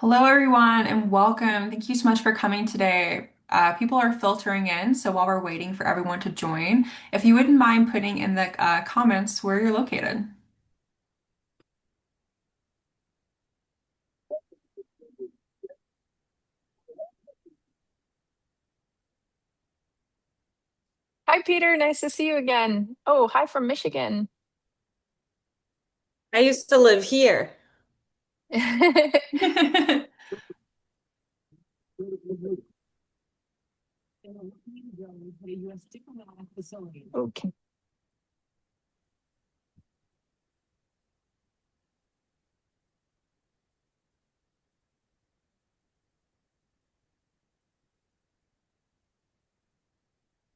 Hello, everyone, and welcome. Thank you so much for coming today. People are filtering in, so while we're waiting for everyone to join, if you wouldn't mind putting in the comments where you're located. Hi, Peter. Nice to see you again. Oh, hi from Michigan. I used to live here. Okay.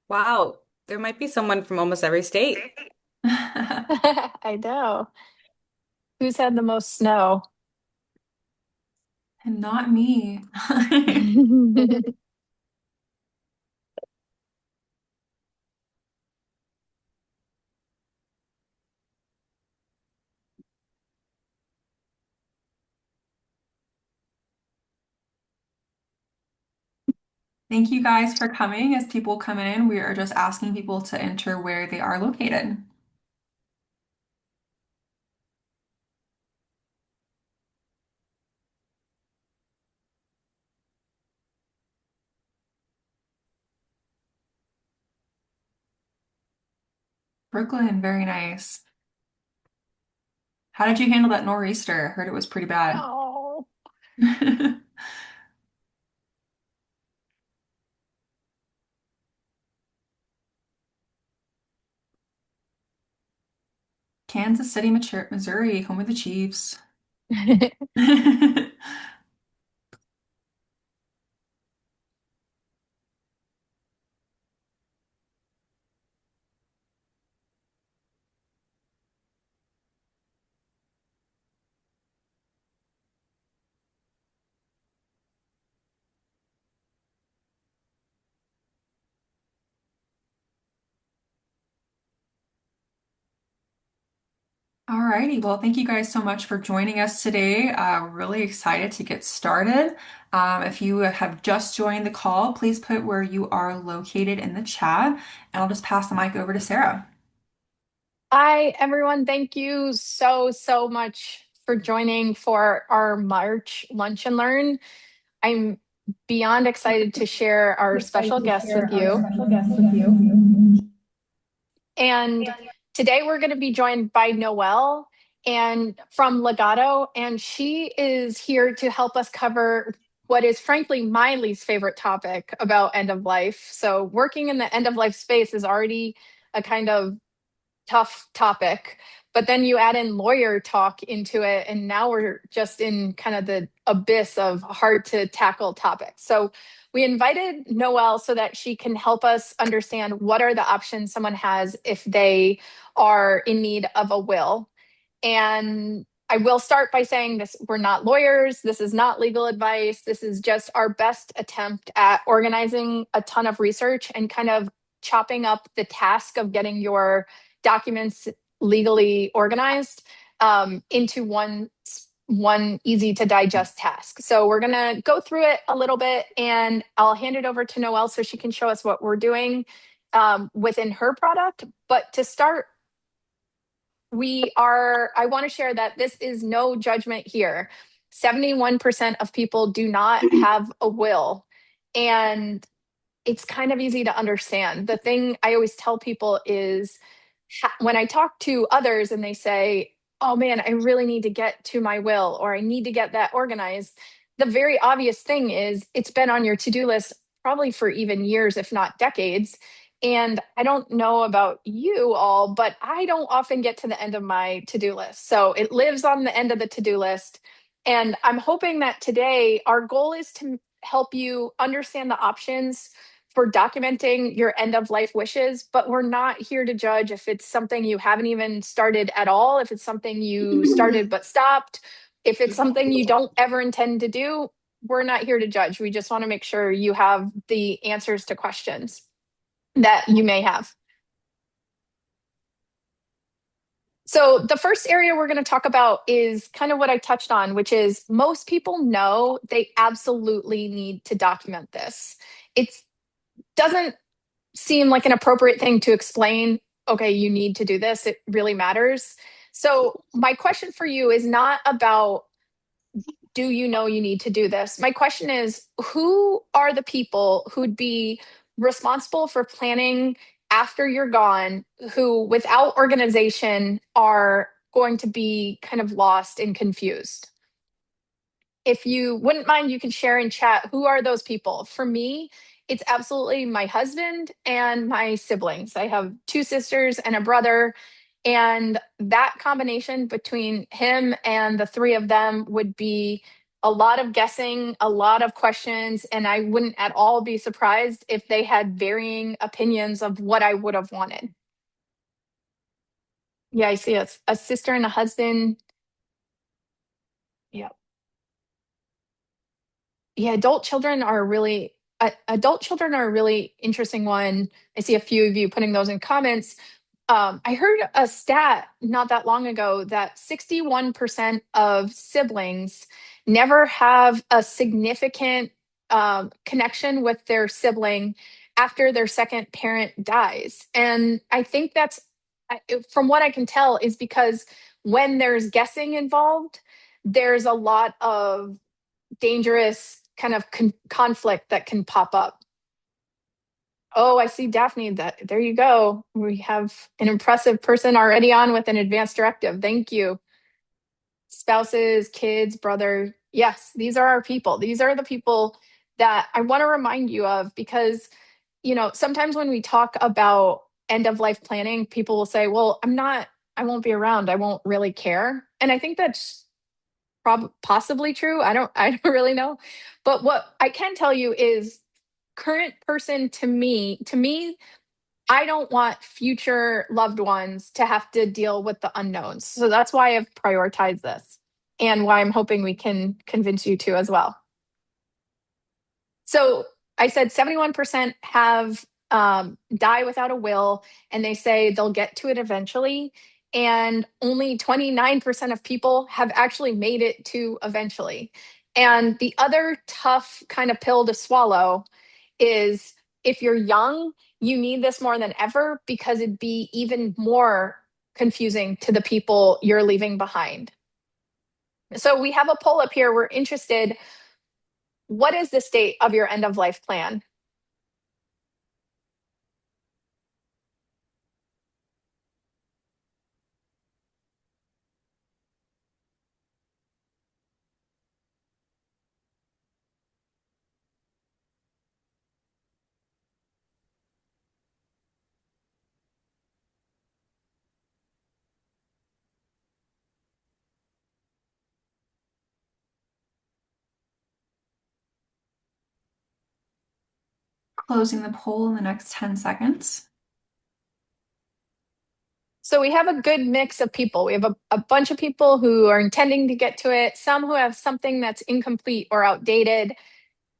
Wow, there might be someone from almost every state. I know. Who's had the most snow? And not me. Thank you guys for coming. As people come in, we are just asking people to enter where they are located. Brooklyn, very nice. How did you handle that nor'easter? Heard it was pretty bad. Oh. Kansas City, Missouri, home of the Chiefs. Alrighty, well, thank you guys so much for joining us today. Really excited to get started. If you have just joined the call, please put where you are located in the chat, and I'll just pass the mic over to Sarah. Hi, everyone. Thank you so much for joining for our March Lunch and Learn. I'm beyond excited to share our special guest with you. And today we're going to be joined by Noelle and from Legado, and she is here to help us cover what is frankly my least favorite topic about end of life. So working in the end of life space is already a kind of tough topic. But then you add in lawyer talk into it, and now we're just in kind of the abyss of hard to tackle topics. So we invited Noelle so that she can help us understand what are the options someone has if they are in need of a will. And I will start by saying this, we're not lawyers. This is not legal advice. This is just our best attempt at organizing a ton of research and kind of chopping up the task of getting your documents legally organized into one easy to digest task. So we're going to go through it a little bit and I'll hand it over to Noelle so she can show us what we're doing within her product. But to start, I want to share that this is no judgment here. 71% of people do not have a will. And it's kind of easy to understand. The thing I always tell people is when I talk to others and they say, oh man, I really need to get to my will or I need to get that organized, the very obvious thing is it's been on your to do list probably for even years, if not decades. And I don't know about you all, but I don't often get to the end of my to do list. So it lives on the end of the to do list. And I'm hoping that today our goal is to help you understand the options for documenting your end of life wishes, but we're not here to judge if it's something you haven't even started at all, if it's something you started but stopped, if it's something you don't ever intend to do. We're not here to judge. We just want to make sure you have the answers to questions that you may have. So, the first area we're going to talk about is kind of what I touched on, which is most people know they absolutely need to document this. It doesn't seem like an appropriate thing to explain, okay, you need to do this. It really matters. So, my question for you is not about do you know you need to do this? My question is who are the people who'd be responsible for planning after you're gone, who without organization are going to be kind of lost and confused? If you wouldn't mind, you can share in chat who are those people. For me, it's absolutely my husband and my siblings. I have two sisters and a brother. And that combination between him and the three of them would be a lot of guessing, a lot of questions. And I wouldn't at all be surprised if they had varying opinions of what I would have wanted. Yeah, I see a sister and a husband. Yeah. Yeah, adult children are a really interesting one. I see a few of you putting those in comments. I heard a stat not that long ago that 61% of siblings never have a significant connection with their sibling after their second parent dies. And I think from what I can tell, is because when there's guessing involved, there's a lot of dangerous kind of conflict that can pop up. Oh, I see Daphne. That there you go. We have an impressive person already on with an advanced directive. Thank you. Spouses, kids, brother. Yes, these are our people. These are the people that I want to remind you of because, sometimes when we talk about end of life planning, people will say, well, I won't be around. I won't really care. And I think that's possibly true. I don't really know. But what I can tell you is current person to me, I don't want future loved ones to have to deal with the unknowns. So that's why I've prioritized this and why I'm hoping we can convince you to as well. So I said 71% have die without a will, and they say they'll get to it eventually. And only 29% of people have actually made it to eventually. And the other tough kind of pill to swallow is if you're young, you need this more than ever because it'd be even more confusing to the people you're leaving behind. So we have a poll up here. We're interested. What is the state of your end of life plan? Closing the poll in the next 10 seconds. So we have a good mix of people. We have a bunch of people who are intending to get to it, some who have something that's incomplete or outdated.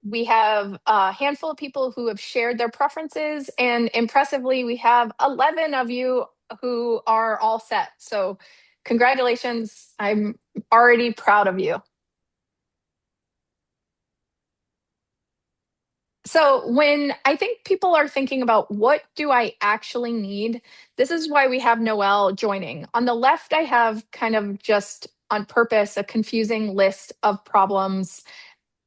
We have a handful of people who have shared their preferences, and impressively, we have 11 of you who are all set. So congratulations. I'm already proud of you. So when I think people are thinking about what do I actually need, this is why we have Noelle joining. On the left, I have kind of just on purpose a confusing list of problems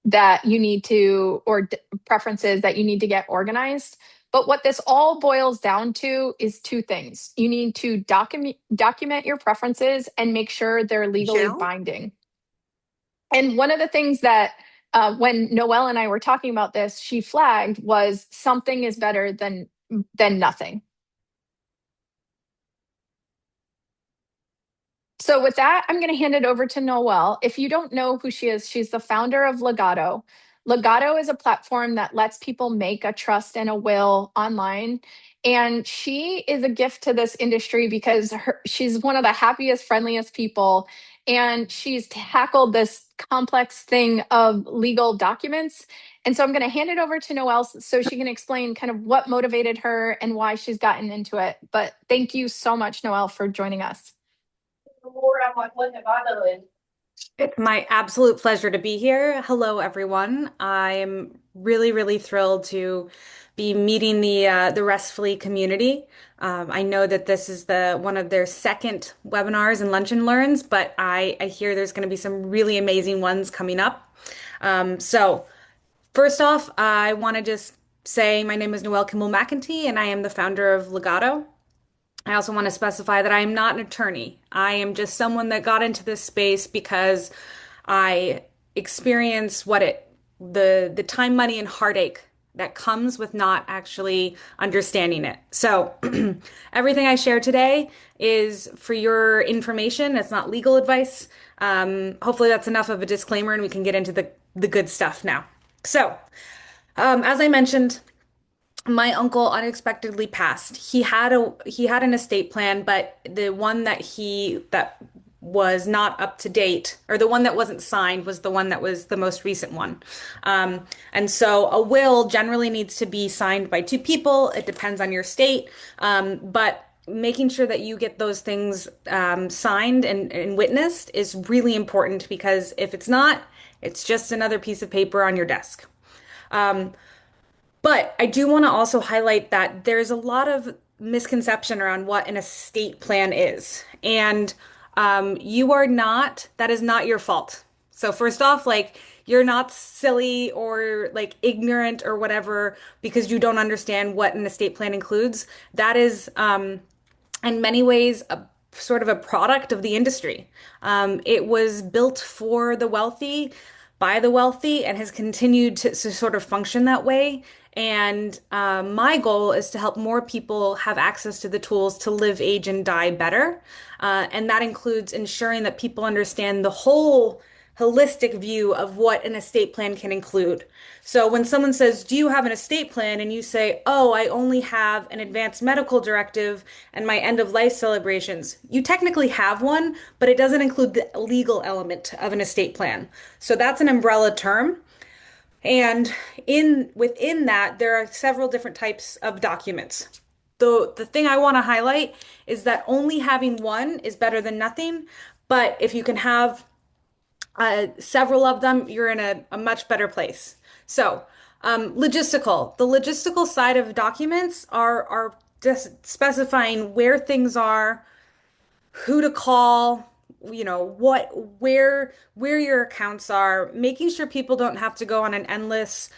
that you need to, or preferences that you need to get organized. But what this all boils down to is two things. You need to document your preferences and make sure they're legally Michelle? binding. And one of the things that when Noelle and I were talking about this, she flagged was something is better than nothing. So with that, I'm going to hand it over to Noelle. If you don't know who she is, she's the founder of Legado. Legado is a platform that lets people make a trust and a will online. And she is a gift to this industry because she's one of the happiest, friendliest people. And she's tackled this complex thing of legal documents. And so I'm going to hand it over to Noelle so she can explain kind of what motivated her and why she's gotten into it. But thank you so much, Noelle, for joining us. It's my absolute pleasure to be here. Hello, everyone. I'm really, really thrilled to be meeting the Restfully community. I know that this is the one of their second webinars and lunch and learns, but I hear there's going to be some really amazing ones coming up. So first off, I want to just say my name is Noelle Kimball McEntee, and I am the founder of Legado. I also want to specify that I am not an attorney. I am just someone that got into this space because I experience the time, money, and heartache that comes with not actually understanding it. So everything I share today is for your information. It's not legal advice. Hopefully that's enough of a disclaimer and we can get into the good stuff now. So, as I mentioned, my uncle unexpectedly passed. He had an estate plan, but the one that was not up to date, or the one that wasn't signed, was the one that was the most recent one. And so a will generally needs to be signed by two people. It depends on your state, but making sure that you get those things signed and witnessed is really important because if it's not, it's just another piece of paper on your desk. But I do want to also highlight that there's a lot of misconception around what an estate plan is. And that is not your fault. So, first off, like, you're not silly or like ignorant or whatever because you don't understand what an estate plan includes. That is, in many ways, a sort of a product of the industry. It was built for the wealthy, by the wealthy, and has continued to sort of function that way. And my goal is to help more people have access to the tools to live, age, and die better. And that includes ensuring that people understand the whole holistic view of what an estate plan can include. So when someone says, "Do you have an estate plan?" and you say, "Oh, I only have an advanced medical directive and my end of life celebrations," you technically have one, but it doesn't include the legal element of an estate plan. So that's an umbrella term. And in within that, there are several different types of documents. The thing I want to highlight is that only having one is better than nothing. But if you can have several of them, you're in a much better place. So, the logistical side of documents are just specifying where things are, who to call, where your accounts are, making sure people don't have to go on an endless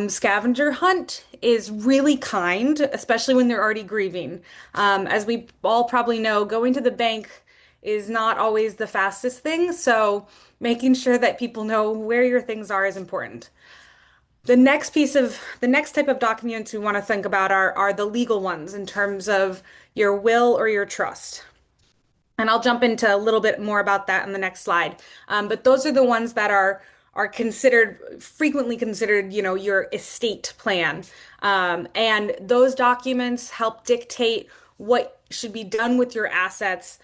scavenger hunt is really kind, especially when they're already grieving. As we all probably know, going to the bank is not always the fastest thing, so making sure that people know where your things are is important. The next type of documents we want to think about are the legal ones in terms of your will or your trust. And I'll jump into a little bit more about that in the next slide. But those are the ones that are frequently considered, your estate plan. And those documents help dictate what should be done with your assets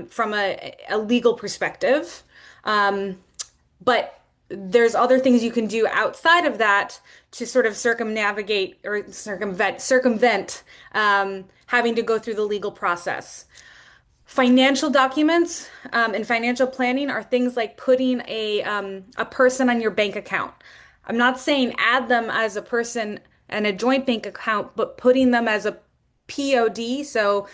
from a legal perspective. But there's other things you can do outside of that to sort of circumnavigate or circumvent having to go through the legal process. Financial documents and financial planning are things like putting a person on your bank account. I'm not saying add them as a person and a joint bank account, but putting them as a POD, so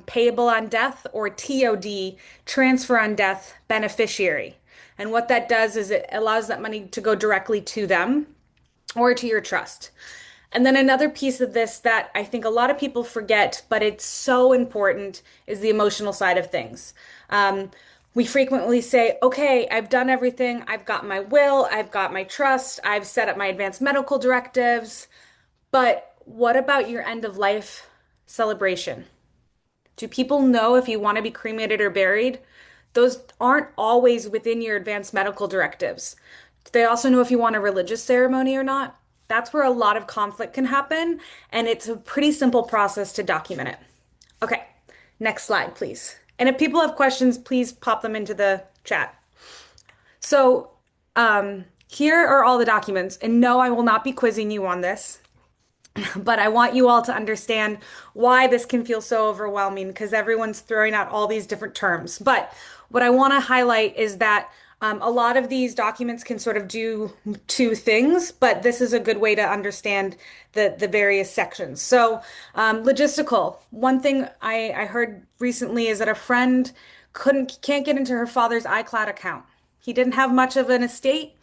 payable on death, or TOD, transfer on death beneficiary. And what that does is it allows that money to go directly to them or to your trust. And then another piece of this that I think a lot of people forget, but it's so important, is the emotional side of things. We frequently say, "Okay, I've done everything. I've got my will, I've got my trust, I've set up my advanced medical directives." But what about your end of life celebration? Do people know if you want to be cremated or buried? Those aren't always within your advanced medical directives. Do they also know if you want a religious ceremony or not? That's where a lot of conflict can happen, and it's a pretty simple process to document it. Okay, next slide, please. And if people have questions, please pop them into the chat. So, here are all the documents, and no, I will not be quizzing you on this. But I want you all to understand why this can feel so overwhelming because everyone's throwing out all these different terms. But what I want to highlight is that a lot of these documents can sort of do two things, but this is a good way to understand the various sections. So, logistical. One thing I heard recently is that a friend can't get into her father's iCloud account. He didn't have much of an estate,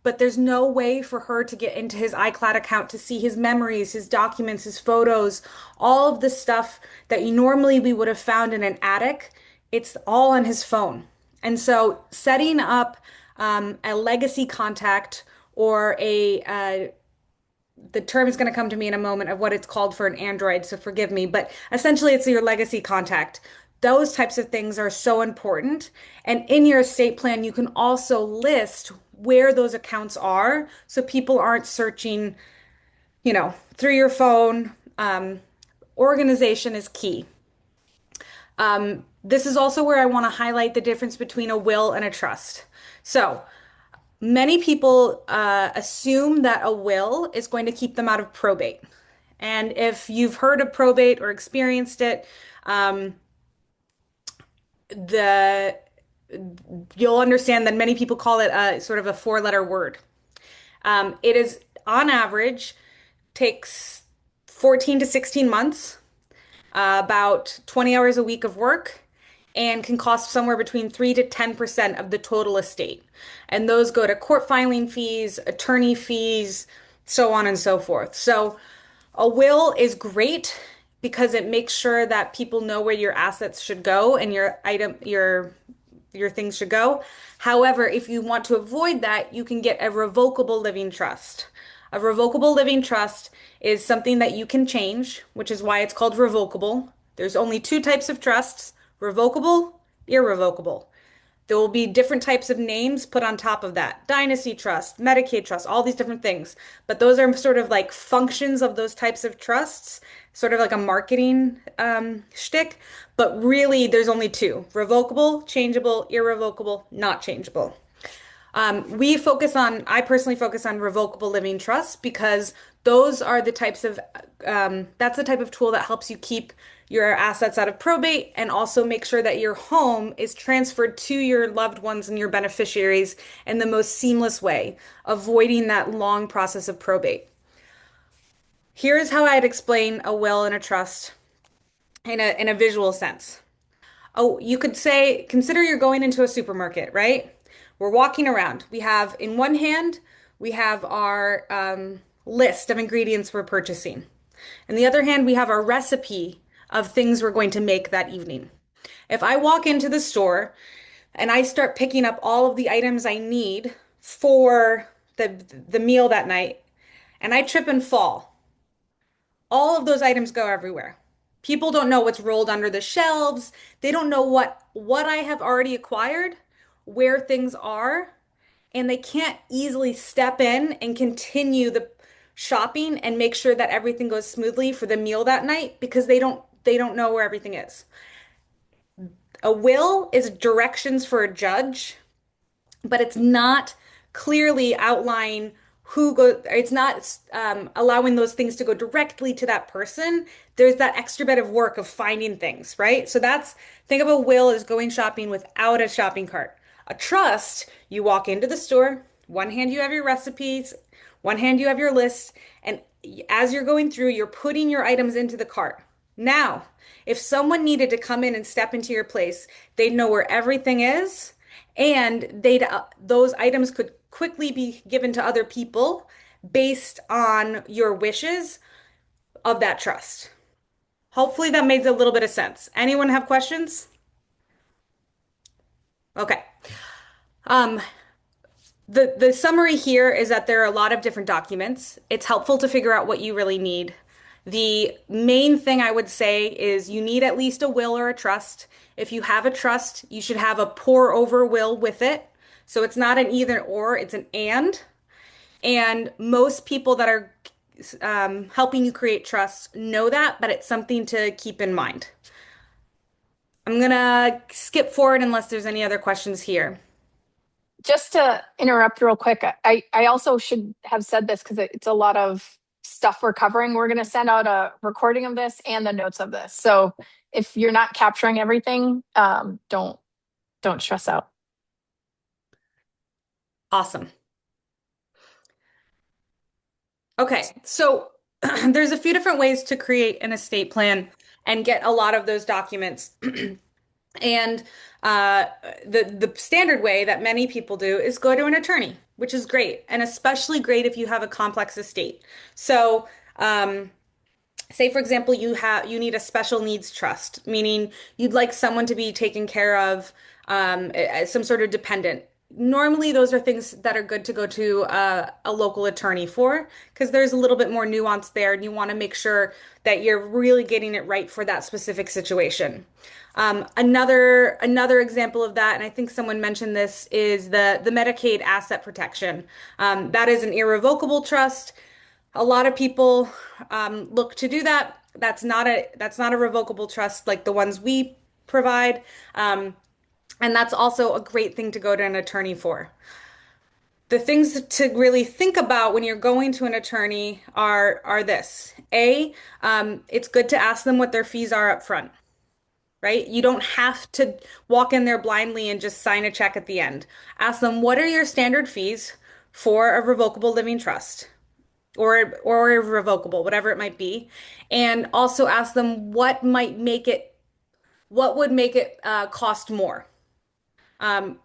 but there's no way for her to get into his iCloud account to see his memories, his documents, his photos, all of the stuff that normally we would have found in an attic. It's all on his phone. And so setting up a legacy contact or the term is going to come to me in a moment of what it's called for an Android, so forgive me, but essentially it's your legacy contact. Those types of things are so important. And in your estate plan, you can also list where those accounts are so people aren't searching, through your phone. Organization is key. This is also where I want to highlight the difference between a will and a trust. So, many people assume that a will is going to keep them out of probate. And if you've heard of probate or experienced it, um, the you'll understand that many people call it a sort of a four-letter word. It is on average takes 14 to 16 months, about 20 hours a week of work, and can cost somewhere between 3 to 10% of the total estate. And those go to court filing fees, attorney fees, so on and so forth. So a will is great because it makes sure that people know where your assets should go and your things should go. However, if you want to avoid that, you can get a revocable living trust. A revocable living trust is something that you can change, which is why it's called revocable. There's only two types of trusts, revocable, irrevocable. There will be different types of names put on top of that. Dynasty trust, Medicaid trust, all these different things. But those are sort of like functions of those types of trusts, sort of like a marketing shtick. But really, there's only two, revocable, changeable, irrevocable, not changeable. I personally focus on revocable living trusts because those are the types of, that's the type of tool that helps you keep your assets out of probate and also make sure that your home is transferred to your loved ones and your beneficiaries in the most seamless way, avoiding that long process of probate. Here's how I'd explain a will and a trust in a visual sense. Oh, you could say, consider you're going into a supermarket, right? We're walking around. We have, in one hand, we have our list of ingredients we're purchasing. In the other hand, we have our recipe of things we're going to make that evening. If I walk into the store and I start picking up all of the items I need for the meal that night, and I trip and fall, all of those items go everywhere. People don't know what's rolled under the shelves. They don't know what I have already acquired, where things are, and they can't easily step in and continue the shopping and make sure that everything goes smoothly for the meal that night because they don't know where everything is. A will is directions for a judge, but it's not clearly outlining it's not allowing those things to go directly to that person. There's that extra bit of work of finding things, right? So think of a will as going shopping without a shopping cart. A trust, you walk into the store, one hand you have your recipes, one hand you have your list, and as you're going through, you're putting your items into the cart. Now, if someone needed to come in and step into your place, they'd know where everything is, and those items could quickly be given to other people based on your wishes of that trust. Hopefully that made a little bit of sense. Anyone have questions? Okay. Um, the summary here is that there are a lot of different documents. It's helpful to figure out what you really need. The main thing I would say is you need at least a will or a trust. If you have a trust, you should have a pour over will with it. So it's not an either or, it's an and. And most people that are helping you create trust know that, but it's something to keep in mind. I'm gonna skip forward unless there's any other questions here. Just to interrupt real quick, I also should have said this because it's a lot of stuff we're covering. We're going to send out a recording of this and the notes of this. So if you're not capturing everything, don't stress out. Awesome. Okay, so there's a few different ways to create an estate plan and get a lot of those documents. And uh, the standard way that many people do is go to an attorney, which is great, and especially great if you have a complex estate. So, say for example, you need a special needs trust, meaning you'd like someone to be taken care of, as some sort of dependent. Normally, those are things that are good to go to a local attorney for because there's a little bit more nuance there, and you want to make sure that you're really getting it right for that specific situation. Another example of that, and I think someone mentioned this, is the Medicaid asset protection. That is an irrevocable trust. A lot of people look to do that. That's not a revocable trust like the ones we provide. And that's also a great thing to go to an attorney for. The things to really think about when you're going to an attorney are this. It's good to ask them what their fees are up front, right? You don't have to walk in there blindly and just sign a check at the end. Ask them, what are your standard fees for a revocable living trust? Or irrevocable, whatever it might be. And also ask them what would make it cost more. Um,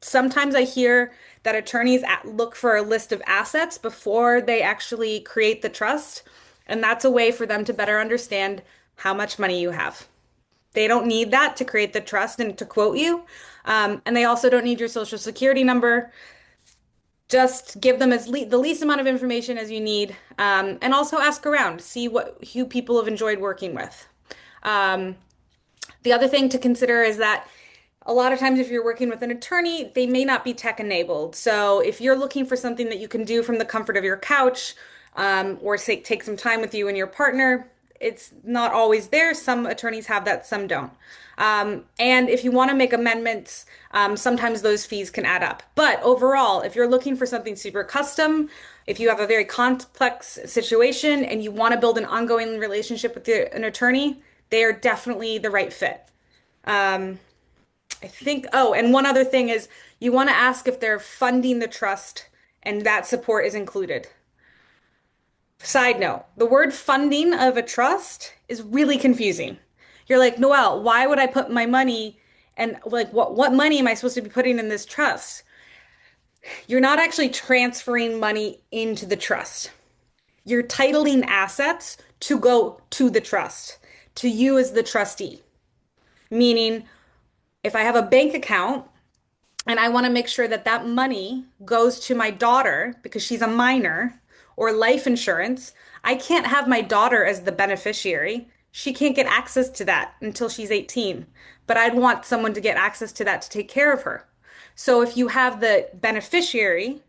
Sometimes I hear that attorneys look for a list of assets before they actually create the trust, and that's a way for them to better understand how much money you have. They don't need that to create the trust and to quote you. And they also don't need your social security number. Just give them the least amount of information as you need, and also ask around, see who people have enjoyed working with. Um, the other thing to consider is that a lot of times if you're working with an attorney, they may not be tech enabled. So if you're looking for something that you can do from the comfort of your couch, or say take some time with you and your partner, it's not always there. Some attorneys have that, some don't. And if you want to make amendments, sometimes those fees can add up. But overall, if you're looking for something super custom, if you have a very complex situation and you want to build an ongoing relationship with an attorney, they are definitely the right fit. Um, oh, and one other thing is you want to ask if they're funding the trust and that support is included. Side note, the word funding of a trust is really confusing. You're like, Noelle, why would I put my money and like what money am I supposed to be putting in this trust? You're not actually transferring money into the trust. You're titling assets to go to the trust, to you as the trustee. Meaning, if I have a bank account and I want to make sure that that money goes to my daughter because she's a minor, or life insurance, I can't have my daughter as the beneficiary. She can't get access to that until she's 18. But I'd want someone to get access to that to take care of her. So if you have the beneficiary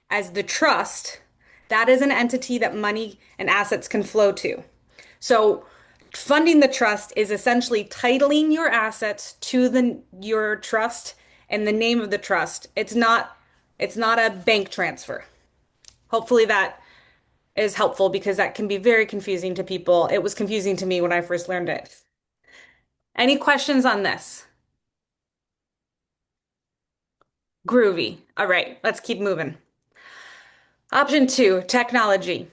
as the trust, that is an entity that money and assets can flow to. So funding the trust is essentially titling your assets to your trust and the name of the trust. It's not a bank transfer. Hopefully that is helpful because that can be very confusing to people. It was confusing to me when I first learned it. Any questions on this? Groovy. All right, let's keep moving. Option two, technology.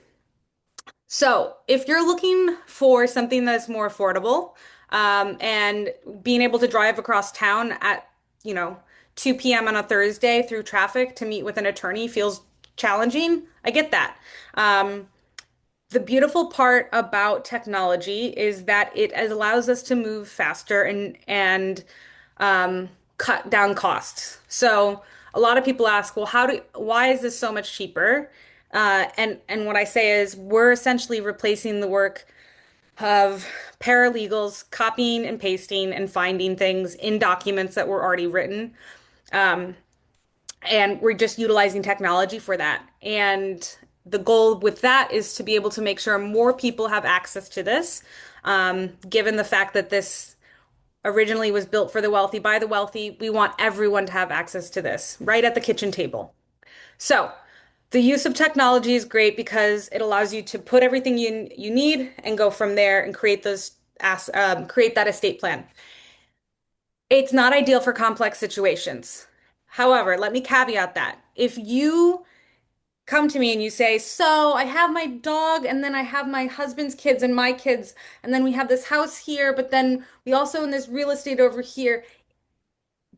So if you're looking for something that's more affordable, and being able to drive across town at, 2 p.m. on a Thursday through traffic to meet with an attorney feels challenging, I get that. The beautiful part about technology is that it allows us to move faster and cut down costs. So a lot of people ask, well, why is this so much cheaper? And what I say is we're essentially replacing the work of paralegals copying and pasting and finding things in documents that were already written. Um, and we're just utilizing technology for that. And the goal with that is to be able to make sure more people have access to this, given the fact that this originally was built for the wealthy by the wealthy. We want everyone to have access to this right at the kitchen table. So, The use of technology is great because it allows you to put everything you need and go from there and create create that estate plan. It's not ideal for complex situations. However, let me caveat that. If you come to me and you say, "So I have my dog, and then I have my husband's kids and my kids, and then we have this house here, but then we also own this real estate over here."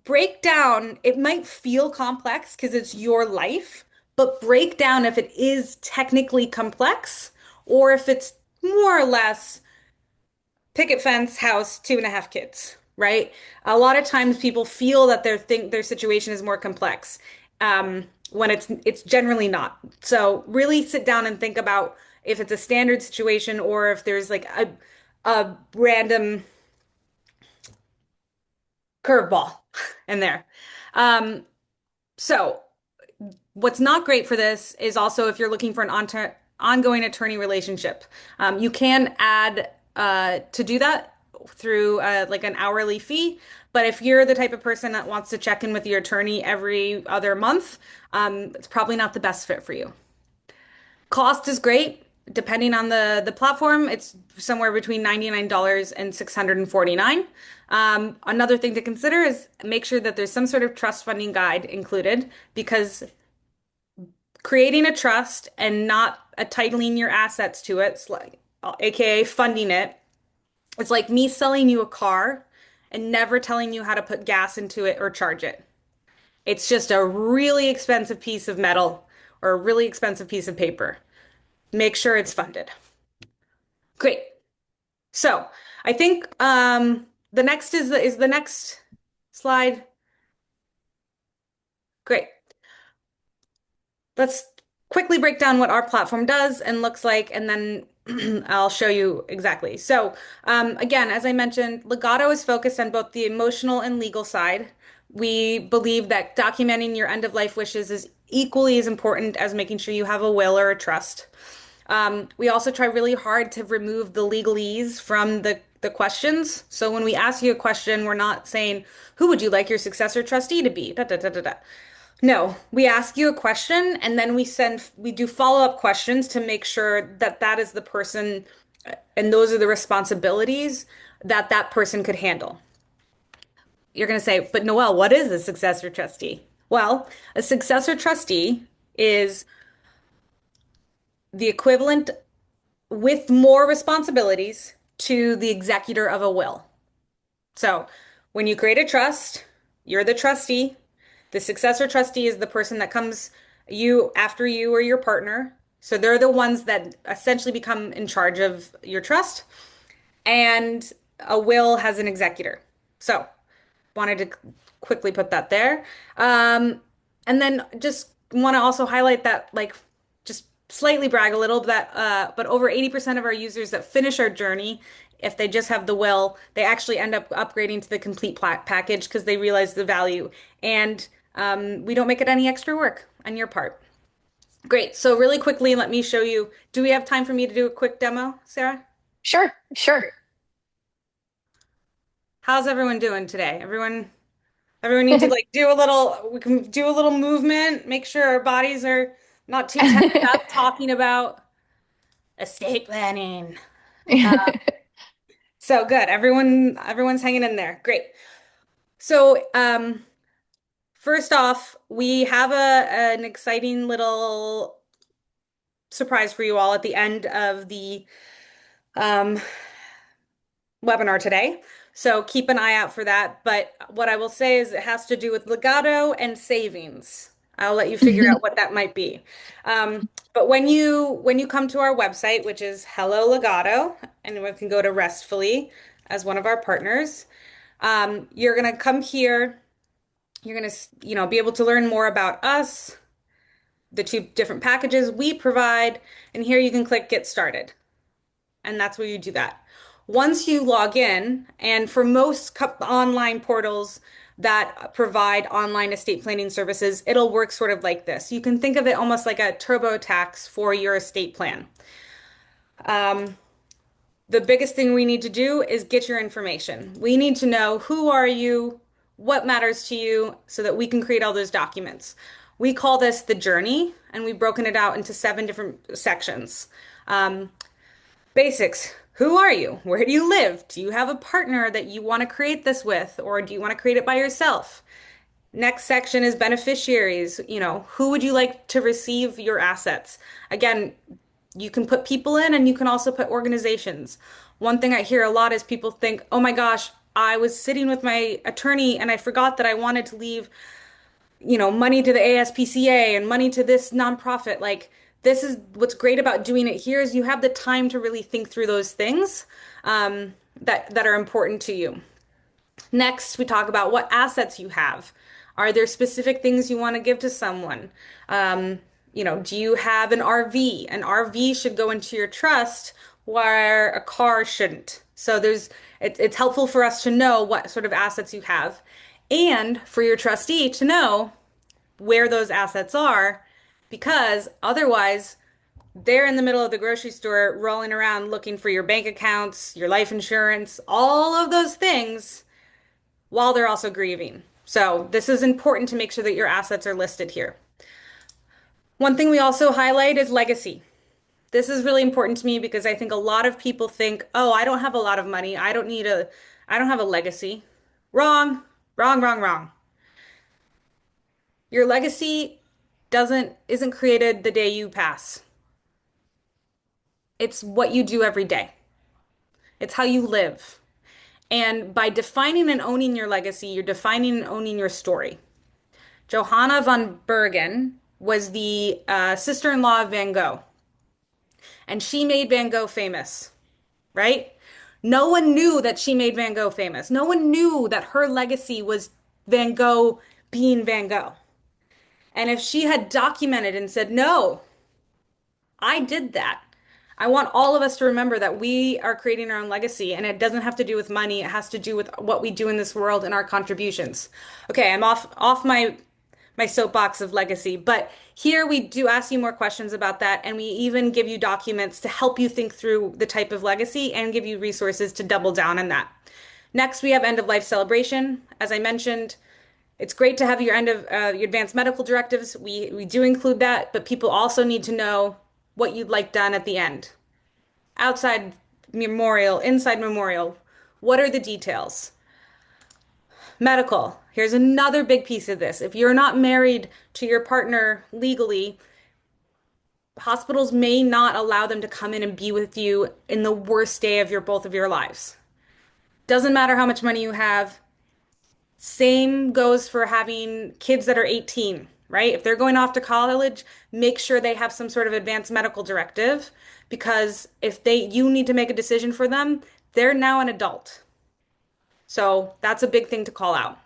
Break down, it might feel complex because it's your life, but break down if it is technically complex or if it's more or less picket fence, house, 2.5 kids, right? A lot of times people feel that their situation is more complex, when it's generally not. So really sit down and think about if it's a standard situation or if there's like a random curveball in there. Um, so what's not great for this is also if you're looking for an ongoing attorney relationship. You can add to do that through like an hourly fee. But if you're the type of person that wants to check in with your attorney every other month, it's probably not the best fit for you. Cost is great. Depending on the platform, it's somewhere between $99 and $649. Another thing to consider is make sure that there's some sort of trust funding guide included because creating a trust and not titling your assets to it, like, aka funding it, it's like me selling you a car and never telling you how to put gas into it or charge it. It's just a really expensive piece of metal or a really expensive piece of paper. Make sure it's funded. Great. So I think the next is the next slide. Great. Let's quickly break down what our platform does and looks like, and then I'll show you exactly. So, again, as I mentioned, Legato is focused on both the emotional and legal side. We believe that documenting your end of life wishes is equally as important as making sure you have a will or a trust. We also try really hard to remove the legalese from the questions. So when we ask you a question, we're not saying, who would you like your successor trustee to be? Da, da, da, da, da. No, we ask you a question and then we do follow-up questions to make sure that that is the person and those are the responsibilities that that person could handle. You're going to say, but Noelle, what is a successor trustee? Well, a successor trustee is the equivalent with more responsibilities to the executor of a will. So when you create a trust, you're the trustee. The successor trustee is the person that comes you after you or your partner. So they're the ones that essentially become in charge of your trust. And a will has an executor. So wanted to quickly put that there. And then just want to also highlight that, like, just slightly brag a little that, but over 80% of our users that finish our journey, if they just have the will, they actually end up upgrading to the complete package because they realize the value. And we don't make it any extra work on your part. Great. So really quickly, let me show you. Do we have time for me to do a quick demo, Sarah? Sure, sure. How's everyone doing today? Everyone need to like do a little, we can do a little movement, make sure our bodies are not too tensed up talking about estate planning. So good. Everyone's hanging in there. Great. So, first off, we have an exciting little surprise for you all at the end of the um, webinar today. So keep an eye out for that. But what I will say is it has to do with Legado and savings. I'll let you figure out what that might be. But when you come to our website, which is Hello Legado, and we can go to Restfully as one of our partners, you're gonna come here. You're gonna, be able to learn more about us, the two different packages we provide, and here you can click Get Started. And that's where you do that. Once you log in, and for most online portals that provide online estate planning services, it'll work sort of like this. You can think of it almost like a TurboTax for your estate plan. The biggest thing we need to do is get your information. We need to know who are you, what matters to you, so that we can create all those documents. We call this the journey, and we've broken it out into 7 different sections. Um, Basics. Who are you? Where do you live? Do you have a partner that you want to create this with, or do you want to create it by yourself? Next section is beneficiaries. Who would you like to receive your assets? Again, you can put people in and you can also put organizations. One thing I hear a lot is people think, oh my gosh, I was sitting with my attorney and I forgot that I wanted to leave, money to the ASPCA and money to this nonprofit. Like, this is what's great about doing it here is you have the time to really think through those things that are important to you. Next, we talk about what assets you have. Are there specific things you want to give to someone? Do you have an RV? An RV should go into your trust where a car shouldn't. So it's helpful for us to know what sort of assets you have and for your trustee to know where those assets are because otherwise they're in the middle of the grocery store rolling around looking for your bank accounts, your life insurance, all of those things while they're also grieving. So this is important to make sure that your assets are listed here. One thing we also highlight is legacy. This is really important to me because I think a lot of people think, oh, I don't have a lot of money. I don't have a legacy. Wrong, wrong, wrong, wrong. Your legacy isn't created the day you pass. It's what you do every day. It's how you live. And by defining and owning your legacy, you're defining and owning your story. Johanna von Bergen was the sister-in-law of Van Gogh, and she made Van Gogh famous, right? No one knew that she made Van Gogh famous. No one knew that her legacy was Van Gogh being Van Gogh. And if she had documented and said, no, I did that. I want all of us to remember that we are creating our own legacy and it doesn't have to do with money. It has to do with what we do in this world and our contributions. Okay, I'm off my soapbox of legacy, but here we do ask you more questions about that and we even give you documents to help you think through the type of legacy and give you resources to double down on that. Next, we have end of life celebration. As I mentioned, it's great to have your end of your advanced medical directives. We do include that, but people also need to know what you'd like done at the end. Outside memorial, inside memorial. What are the details? Medical. Here's another big piece of this. If you're not married to your partner legally, hospitals may not allow them to come in and be with you in the worst day of both of your lives. Doesn't matter how much money you have. Same goes for having kids that are 18, right? If they're going off to college, make sure they have some sort of advanced medical directive because if you need to make a decision for them, they're now an adult. So that's a big thing to call out.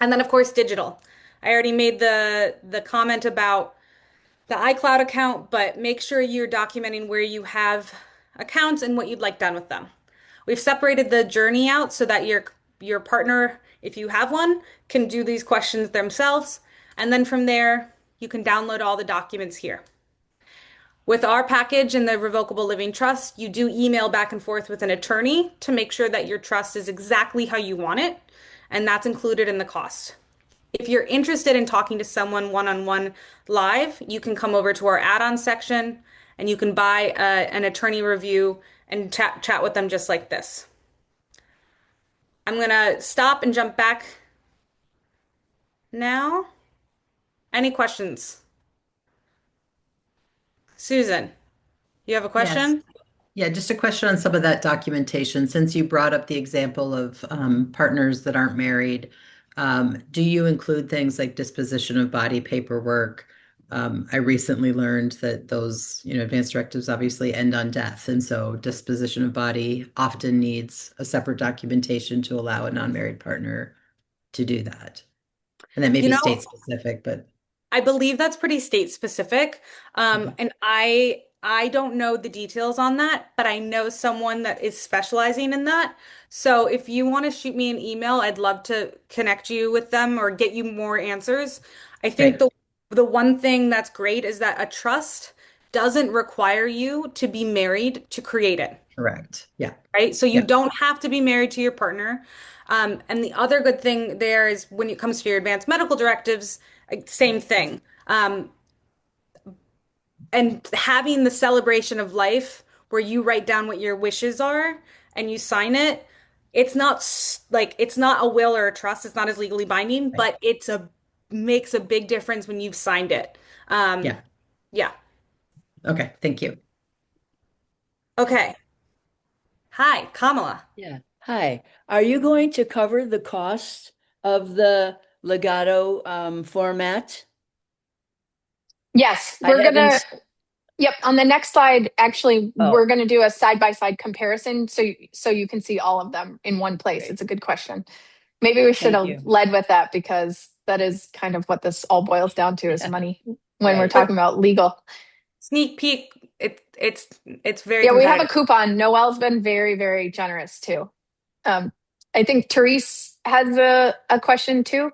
And then of course, digital. I already made the comment about the iCloud account, but make sure you're documenting where you have accounts and what you'd like done with them. We've separated the journey out so that your partner, if you have one, can do these questions themselves. And then from there, you can download all the documents here. With our package and the revocable living trust, you do email back and forth with an attorney to make sure that your trust is exactly how you want it, and that's included in the cost. If you're interested in talking to someone one-on-one live, you can come over to our add-on section and you can buy an attorney review and chat with them just like this. I'm going to stop and jump back now. Any questions? Susan, you have a Yes. question? Yeah, just a question on some of that documentation. Since you brought up the example of partners that aren't married, do you include things like disposition of body paperwork? I recently learned that those, advanced directives obviously end on death, and so disposition of body often needs a separate documentation to allow a non-married partner to do that. And that may You be know, state specific, but I believe that's pretty state specific. okay. And I don't know the details on that, but I know someone that is specializing in that. So if you want to shoot me an email, I'd love to connect you with them or get you more answers. I think Great. the one thing that's great is that a trust doesn't require you to be married to create it. Correct. Yeah. Right? So you Yeah. don't have to be married to your partner. And the other good thing there is when it comes to your advanced medical directives, same thing. And having the celebration of life where you write down what your wishes are and you sign it, it's not like it's not a will or a trust. It's not as legally binding, Right. but it's a makes a big difference when you've signed it. Um, Yeah. yeah. Okay. Thank you. Okay. Hi, Kamala. Yeah. Hi. Are you going to cover the cost of the Legato format? Yes, I we're haven't. gonna. Yep, on the next slide, actually, we're Oh, gonna do a side-by-side comparison so you can see all of them in one place. great. It's a good question. Maybe we should Thank have you. led with that because that is kind of what this all boils down to is Yeah, money when we're right. But talking about legal. sneak peek, it's very Yeah, we have a competitive. coupon. Noelle's been very, very generous too. Um, I think Therese has a question too.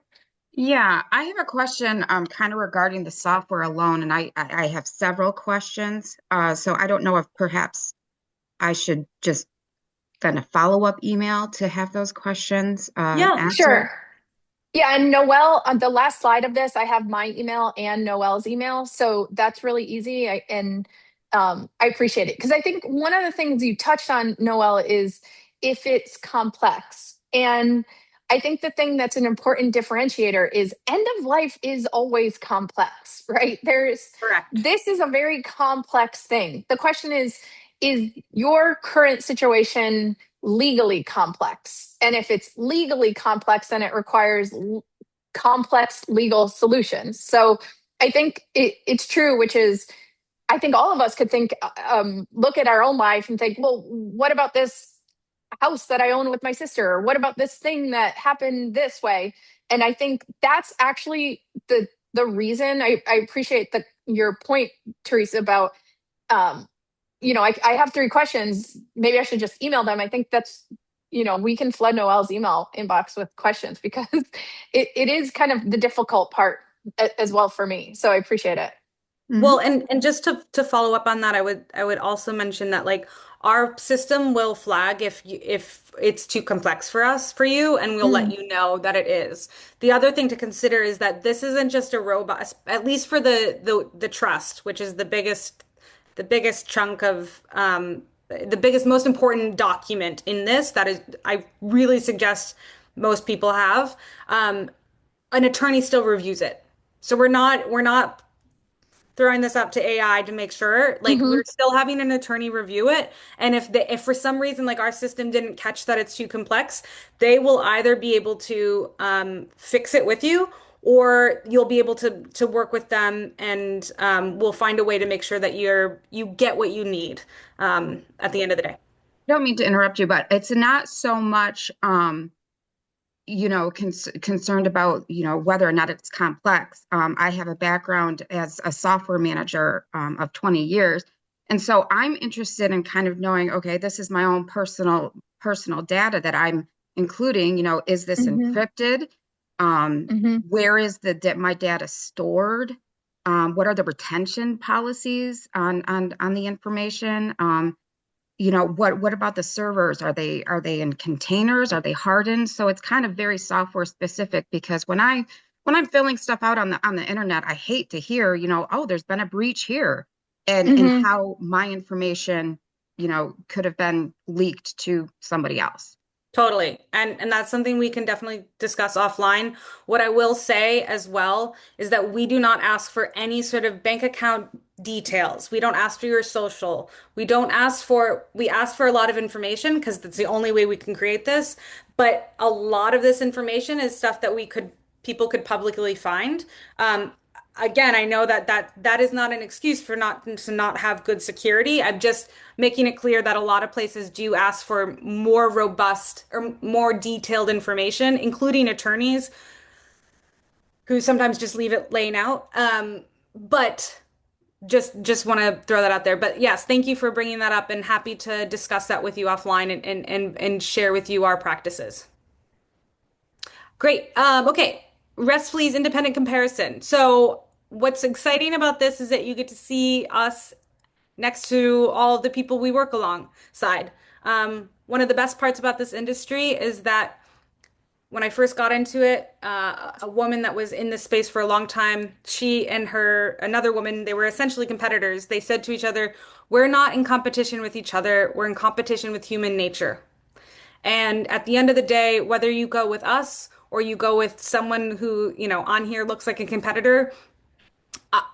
Yeah, I have a question kind of regarding the software alone, and I have several questions. So I don't know if perhaps I should just send a follow-up email to have those questions Yeah. answered. Sure. Yeah, and Noelle, on the last slide of this, I have my email and Noelle's email. So that's really easy. I appreciate it. Because I think one of the things you touched on, Noelle, is if it's complex. And I think the thing that's an important differentiator is end of life is always complex, right? Correct. This is a very complex thing. The question is your current situation legally complex? And if it's legally complex, then it requires complex legal solutions. So I think it's true, which is, I think all of us could think, look at our own life and think, well, what about this house that I own with my sister? Or what about this thing that happened this way? And I think that's actually the reason I appreciate your point, Teresa, about um, I have three questions. Maybe I should just email them. I think we can flood Noelle's email inbox with questions because it is kind of the difficult part as well for me. So I appreciate it. Well, Hmm. and just to follow up on that, I would also mention that like our system will flag if it's too complex for you, and we'll let Mm, you know that it is. The other thing to consider is that this isn't just a robot, at least for the trust, which is the biggest chunk of the biggest, most important document in this. That is, I really suggest most people have. An attorney still reviews it. So we're not throwing this up to AI to make sure. Like hmm we're still having an attorney review it. And if for some reason like our system didn't catch that it's too complex, they will either be able to fix it with you, or you'll be able to work with them, and we'll find a way to make sure that you get what you need at the end of the day. Don't mean to interrupt you, but it's not so much concerned about, whether or not it's complex. I have a background as a software manager of 20 years. And so I'm interested in kind of knowing, okay, this is my own personal data that I'm including, is this hmm encrypted? hmm Where is my data stored? What are the retention policies on the information? What about the servers? Are they in containers? Are they hardened? So it's kind of very software specific, because when I'm filling stuff out on the internet, I hate to hear, oh, there's been a breach here, and hmm how my information, could have been leaked to somebody else. Totally. And that's something we can definitely discuss offline. What I will say as well is that we do not ask for any sort of bank account details. We don't ask for your social. We ask for a lot of information because that's the only way we can create this. But a lot of this information is stuff that people could publicly find. Again, I know that is not an excuse for not to not have good security. I'm just making it clear that a lot of places do ask for more robust or more detailed information, including attorneys who sometimes just leave it laying out. But just want to throw that out there. But yes, thank you for bringing that up, and happy to discuss that with you offline, and share with you our practices. Great. Okay. Restfully's independent comparison. So what's exciting about this is that you get to see us next to all of the people we work alongside. One of the best parts about this industry is that when I first got into it, a woman that was in this space for a long time, she and another woman, they were essentially competitors. They said to each other, "We're not in competition with each other. We're in competition with human nature." And at the end of the day, whether you go with us or you go with someone who, on here looks like a competitor,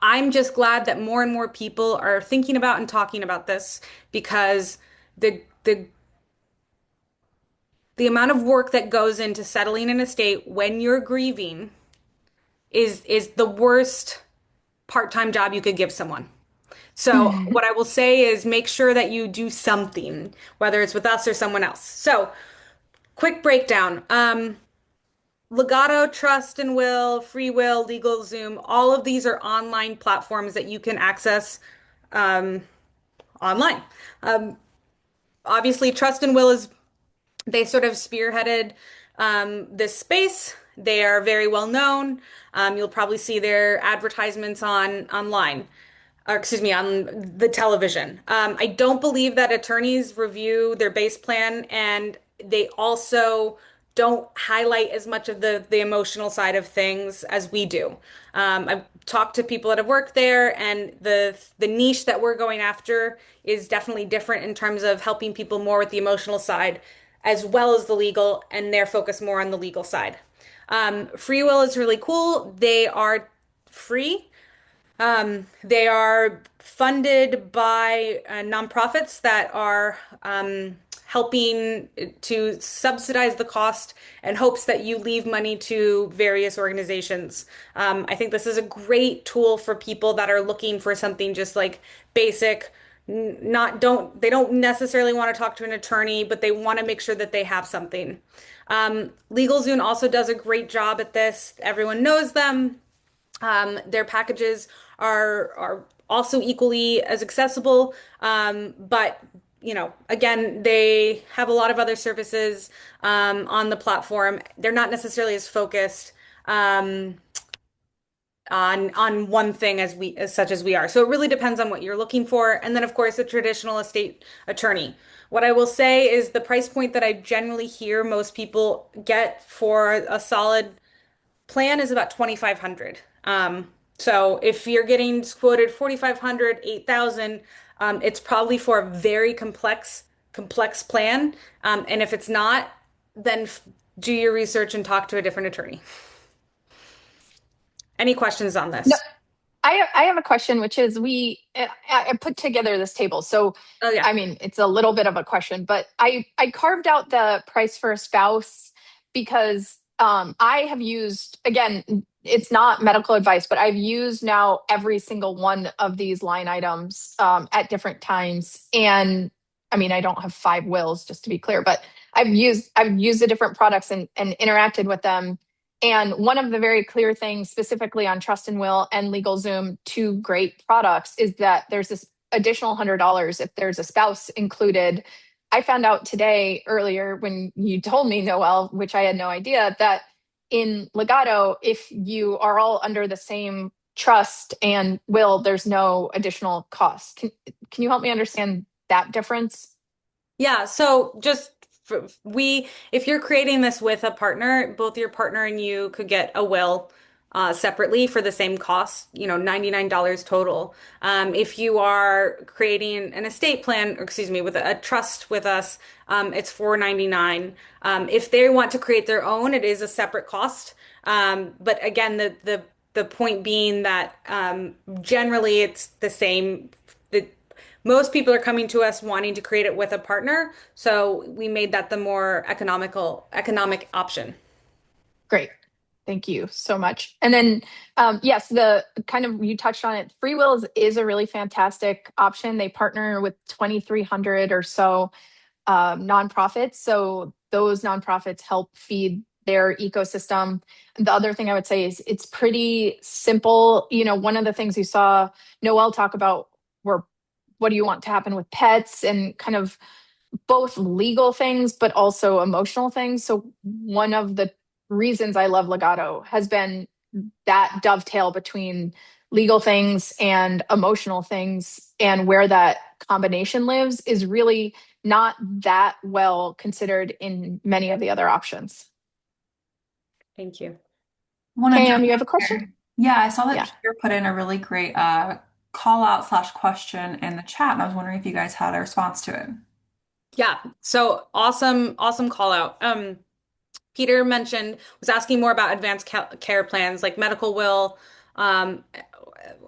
I'm just glad that more and more people are thinking about and talking about this because the amount of work that goes into settling an estate when you're grieving is the worst part-time job you could give someone. So what I will say is make sure that you do something, whether it's with us or someone else. So quick breakdown. Legato, Trust and Will, Free Will, LegalZoom, all of these are online platforms that you can access online. Obviously, Trust and Will they sort of spearheaded this space. They are very well known. You'll probably see their advertisements online, or excuse me, on the television. I don't believe that attorneys review their base plan, and they also don't highlight as much of the emotional side of things as we do. I've talked to people that have worked there, and the niche that we're going after is definitely different in terms of helping people more with the emotional side as well as the legal, and they're focused more on the legal side. Free Will is really cool. They are free. They are funded by nonprofits that are helping to subsidize the cost and hopes that you leave money to various organizations. I think this is a great tool for people that are looking for something just like basic. Not don't They don't necessarily want to talk to an attorney, but they want to make sure that they have something. LegalZoom also does a great job at this. Everyone knows them. Their packages are also equally as accessible, but again, they have a lot of other services on the platform. They're not necessarily as focused on one thing as such as we are. So it really depends on what you're looking for. And then, of course, a traditional estate attorney. What I will say is the price point that I generally hear most people get for a solid plan is about 2,500. So if you're getting quoted 4,500, 8,000, it's probably for a very complex plan. And if it's not, then do your research and talk to a different attorney. Any questions on No, this? I have a question, which is I put together this table. So, Oh yeah. I mean, it's a little bit of a question, but I carved out the price for a spouse because I have used, again, it's not medical advice, but I've used now every single one of these line items at different times. And I mean, I don't have 5 wills, just to be clear, but I've used the different products and interacted with them. And one of the very clear things, specifically on Trust and Will and LegalZoom, two great products, is that there's this additional $100 if there's a spouse included. I found out today earlier when you told me, Noelle, which I had no idea, that in Legato, if you are all under the same trust and will, there's no additional cost. Can you help me understand that difference? Yeah, so just if you're creating this with a partner, both your partner and you could get a will separately for the same cost, $99 total. If you are creating an estate plan, or excuse me, with a trust with us, it's $499. If they want to create their own, it is a separate cost. But again, the point being that generally it's the same. Most people are coming to us wanting to create it with a partner, so we made that the more economic option. Great. Thank you so much. And then, yes, the kind of you touched on it. Free Will is a really fantastic option. They partner with 2,300 or so nonprofits. So those nonprofits help feed their ecosystem. The other thing I would say is it's pretty simple. One of the things you saw Noelle talk about were what do you want to happen with pets and kind of both legal things, but also emotional things. So one of the reasons I love Legato has been that dovetail between legal things and emotional things, and where that combination lives is really not that well considered in many of the other options. Thank you. Want to jump Cam, you have a in question? here? Yeah, I saw that Yeah. Peter put in a really great call out slash question in the chat, and I was wondering if you guys had a response to it. Yeah. So awesome call out. Peter was asking more about advanced care plans like medical will, um,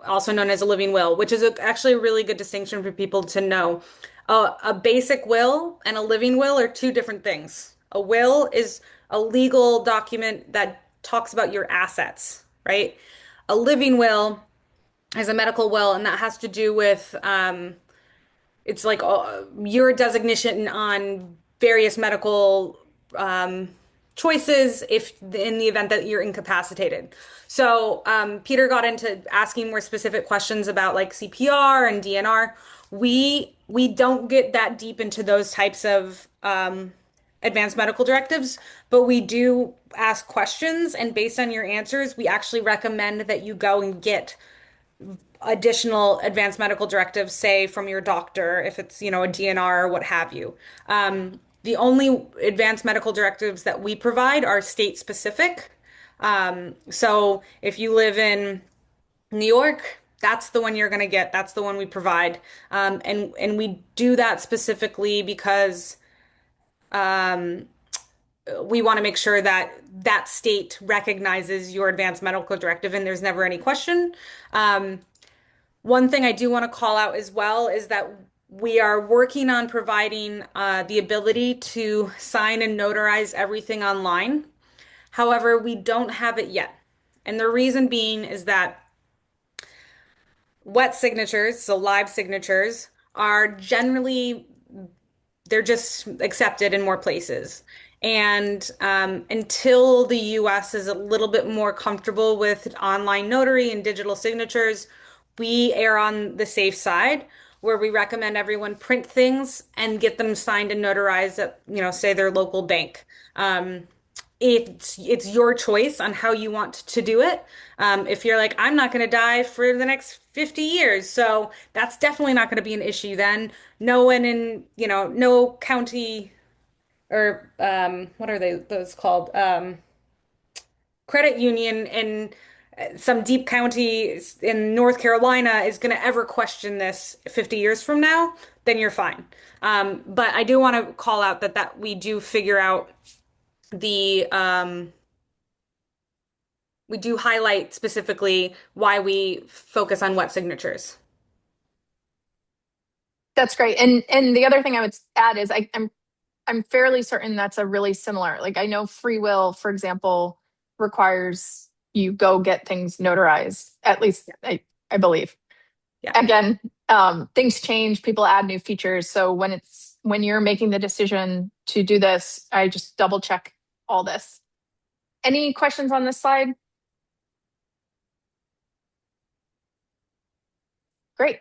also known as a living will, which is actually a really good distinction for people to know. A basic will and a living will are two different things. A will is a legal document that talks about your assets, right? A living will is a medical will, and that has to do with it's like your designation on various medical um, choices if in the event that you're incapacitated. So Peter got into asking more specific questions about like CPR and DNR. We don't get that deep into those types of advanced medical directives, but we do ask questions, and based on your answers, we actually recommend that you go and get additional advanced medical directives, say from your doctor, if it's, a DNR or what have you. The only advanced medical directives that we provide are state specific. So if you live in New York, that's the one you're going to get. That's the one we provide. And we do that specifically because we want to make sure that that state recognizes your advanced medical directive and there's never any question. One thing I do want to call out as well is that we are working on providing the ability to sign and notarize everything online. However, we don't have it yet. And the reason being is that wet signatures, so live signatures, are generally they're just accepted in more places. And until the US is a little bit more comfortable with online notary and digital signatures, we err on the safe side where we recommend everyone print things and get them signed and notarized at, say their local bank. It's your choice on how you want to do it. If you're like, I'm not going to die for the next 50 years, so that's definitely not going to be an issue then. No one in, no county or what are those called? Credit union in some deep county in North Carolina is going to ever question this 50 years from now, then you're fine. But I do want to call out that we do figure out the we do highlight specifically why we focus on wet signatures. That's great. And the other thing I would add is I'm fairly certain that's a really similar. Like I know free will, for example, requires you go get things notarized. At least I believe. Yeah. Again, things change, people add new features. So when you're making the decision to do this, I just double check all this. Any questions on this slide? Great.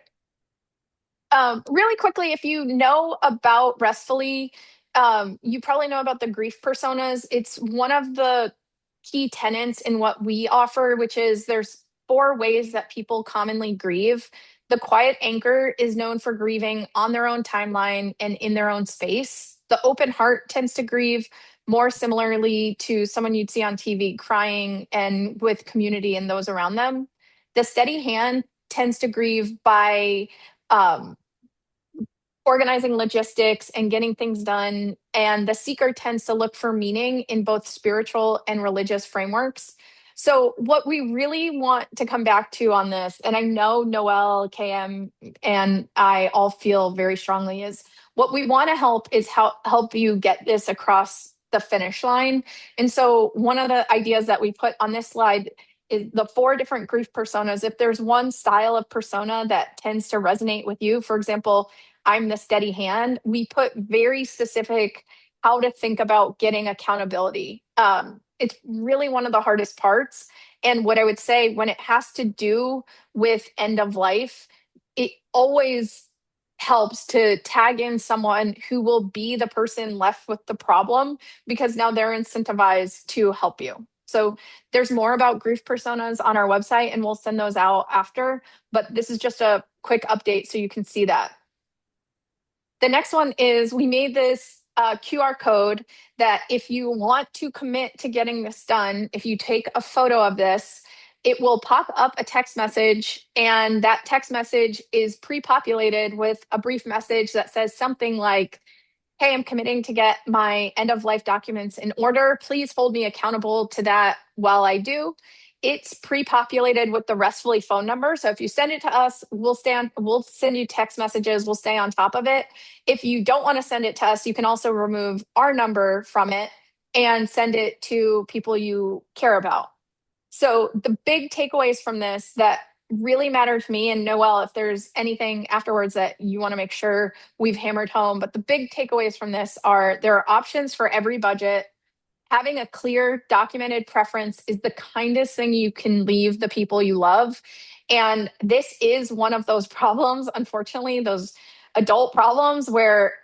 Really quickly, if you know about Restfully, you probably know about the grief personas. It's one of the key tenets in what we offer, which is there's 4 ways that people commonly grieve. The quiet anchor is known for grieving on their own timeline and in their own space. The open heart tends to grieve more similarly to someone you'd see on TV crying and with community and those around them. The steady hand tends to grieve by um, organizing logistics and getting things done. And the seeker tends to look for meaning in both spiritual and religious frameworks. So, what we really want to come back to on this, and I know Noelle, KM, and I all feel very strongly, is what we want to help is help you get this across the finish line. And so, one of the ideas that we put on this slide is the 4 different grief personas. If there's one style of persona that tends to resonate with you, for example, I'm the steady hand, we put very specific how to think about getting accountability. It's really one of the hardest parts. And what I would say when it has to do with end of life, it always helps to tag in someone who will be the person left with the problem because now they're incentivized to help you. So there's more about grief personas on our website and we'll send those out after, but this is just a quick update so you can see that. The next one is we made this a QR code that if you want to commit to getting this done, if you take a photo of this, it will pop up a text message, and that text message is pre-populated with a brief message that says something like, hey, I'm committing to get my end of life documents in order. Please hold me accountable to that while I do. It's pre-populated with the Restfully phone number. So if you send it to us, we'll send you text messages. We'll stay on top of it. If you don't want to send it to us, you can also remove our number from it and send it to people you care about. So the big takeaways from this that really matter to me, and Noelle, if there's anything afterwards that you want to make sure we've hammered home, but the big takeaways from this are there are options for every budget. Having a clear documented preference is the kindest thing you can leave the people you love. And this is one of those problems, unfortunately, those adult problems where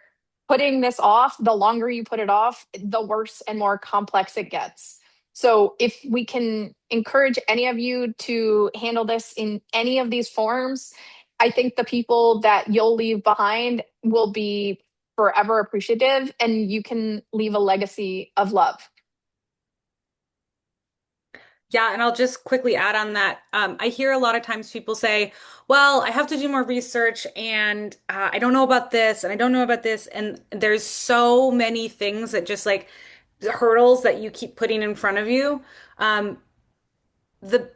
putting this off, the longer you put it off, the worse and more complex it gets. So if we can encourage any of you to handle this in any of these forms, I think the people that you'll leave behind will be forever appreciative, and you can leave a legacy of love. Yeah, and I'll just quickly add on that. I hear a lot of times people say, well, I have to do more research and I don't know about this and I don't know about this. And there's so many things that just like hurdles that you keep putting in front of you. Um, the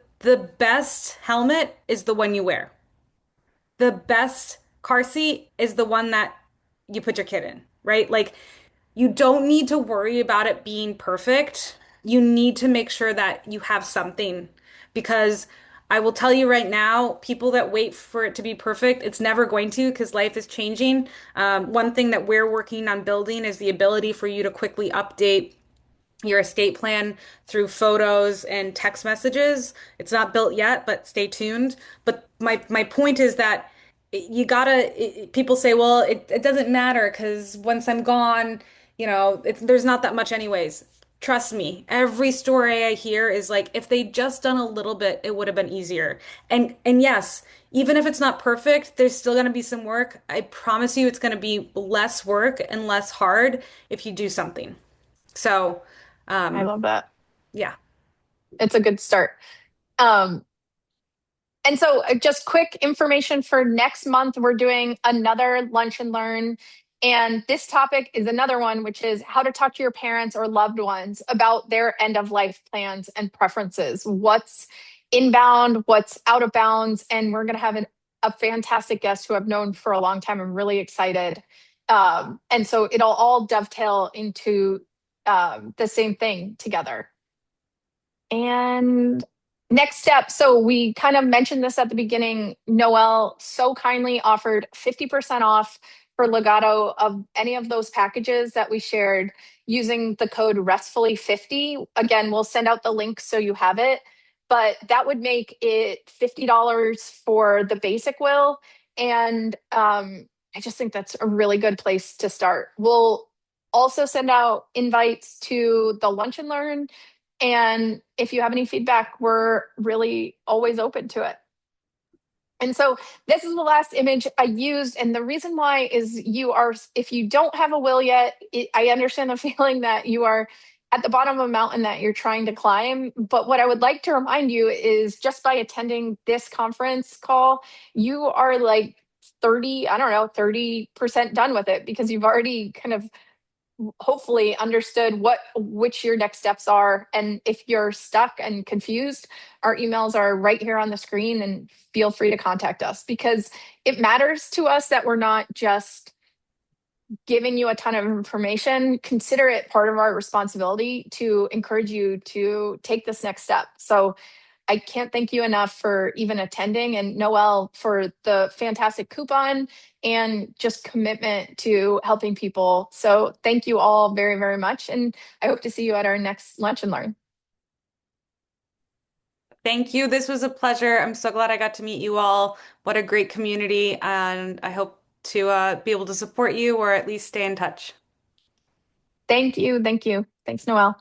best helmet is the one you wear. The best car seat is the one that you put your kid in, right? Like you don't need to worry about it being perfect. You need to make sure that you have something because I will tell you right now, people that wait for it to be perfect, it's never going to because life is changing. One thing that we're working on building is the ability for you to quickly update your estate plan through photos and text messages. It's not built yet, but stay tuned. But my point is that you gotta, people say, well, it doesn't matter because once I'm gone, there's not that much anyways. Trust me, every story I hear is like, if they just done a little bit, it would have been easier. And yes, even if it's not perfect, there's still gonna be some work. I promise you it's gonna be less work and less hard if you do something. So, I um, love that. yeah. It's a good start. Um, And so, just quick information for next month, we're doing another lunch and learn. And this topic is another one, which is how to talk to your parents or loved ones about their end of life plans and preferences. What's inbound, what's out of bounds. And we're going to have a fantastic guest who I've known for a long time. I'm really excited. And so, it'll all dovetail into the same thing together. And next step. So we kind of mentioned this at the beginning. Noelle so kindly offered 50% off for Legato of any of those packages that we shared using the code Restfully50. Again, we'll send out the link so you have it, but that would make it $50 for the basic will. And I just think that's a really good place to start. We'll also send out invites to the lunch and learn, and if you have any feedback, we're really always open to it. And so this is the last image I used. And the reason why is if you don't have a will yet, I understand the feeling that you are at the bottom of a mountain that you're trying to climb. But what I would like to remind you is just by attending this conference call, you are like 30% done with it because you've already kind of hopefully understood which your next steps are. And if you're stuck and confused, our emails are right here on the screen, and feel free to contact us because it matters to us that we're not just giving you a ton of information. Consider it part of our responsibility to encourage you to take this next step. So I can't thank you enough for even attending, and Noelle for the fantastic coupon and just commitment to helping people. So thank you all very, very much. And I hope to see you at our next lunch and learn. Thank you. This was a pleasure. I'm so glad I got to meet you all. What a great community. And I hope to be able to support you or at least stay in touch. Thank you. Thank you. Thanks, Noelle.